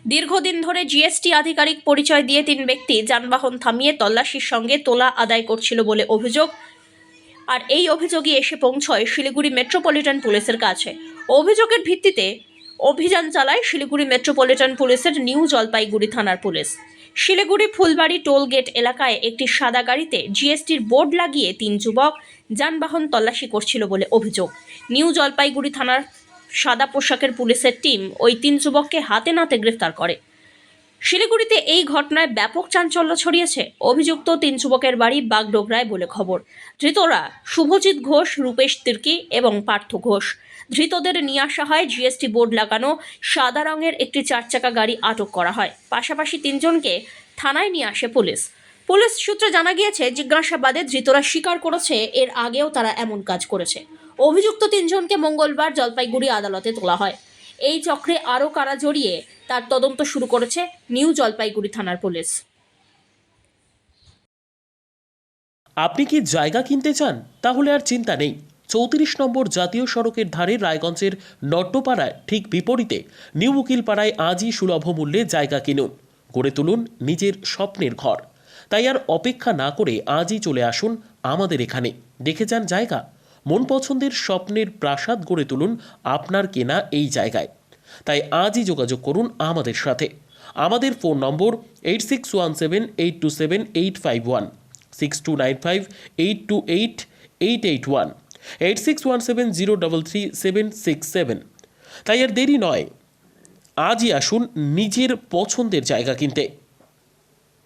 দীর্ঘদিন ধরে জিএসটি আধিকারিক পরিচয় দিয়ে 3 ব্যক্তি যানবাহন থামিয়ে তল্লাশির সঙ্গে তোলা আদায় করছিল বলে অভিযোগ। আর এই অভিযোগই এসে পৌঁছয় শিলিগুড়ি মেট্রোপলিটন পুলিশের কাছে। অভিযোগের ভিত্তিতে অভিযান চালায় শিলিগুড়ি মেট্রোপলিটন পুলিশের নিউ জলপাইগুড়ি থানার police. Siliguri Phulbari toll gate এলাকায় একটি সাদা গাড়িতে জিএসটির বোর্ড লাগিয়ে 3 যুবক যানবাহন তল্লাশি করছিল বলে অভিযোগ। নিউ জলপাইগুড়ি থানার সাদা পোশাকের পুলিশের টিম ওই 3 যুবককে হাতে নাতে গ্রেফতার করে। শিলিগুড়িতে এই ঘটনায় ব্যাপক চাঞ্চল্য ছড়িয়েছে। অভিযুক্ত 3 যুবকের বাড়ি বাগডোগরায় বলে খবর। ধৃতরা শুভজিৎ ঘোষ, রূপেশ তির্কি এবং পার্থ ঘোষ। ধৃতদের নিয়ে আসা হয় জিএসটি বোর্ড লাগানো সাদা রঙের একটি 4 চাকা গাড়ি আটক করা হয়। পাশাপাশি 3 জনকে থানায় নিয়ে আসে পুলিশ। পুলিশ সূত্রে জানা গিয়েছে, জিজ্ঞাসাবাদে ধৃতরা স্বীকার করেছে এর আগেও তারা এমন কাজ করেছে। অভিযুক্ত 3 জনকে মঙ্গলবার জলপাইগুড়ি আদালতে তোলা হয়। এই চক্রে আরও কারা জড়িয়ে তার তদন্ত শুরু করেছে নিউ জলপাইগুড়ি থানার পুলিশ। আপনি কি জায়গা কিনতে চান? তাহলে আর চিন্তা নেই। 34 নম্বর জাতীয় সড়কের ধারে রায়গঞ্জের নট্টপাড়ায় ঠিক বিপরীতে নিউ উকিলপাড়ায় আজই সুলভ মূল্যে জায়গা কিনুন, গড়ে তুলুন নিজের স্বপ্নের ঘর। তাই আর অপেক্ষা না করে আজই চলে আসুন আমাদের এখানে, দেখে যান জায়গা। মন পছন্দের স্বপ্নের প্রাসাদ গড়ে তুলুন আপনার কেনা এই জায়গায়। তাই আজই যোগাযোগ করুন আমাদের সাথে। আমাদের ফোন নম্বর 8617827851, 6295828881, 8617033767। তাই আর দেরি নয়, আজই আসুন নিজের পছন্দের জায়গা কিনতে।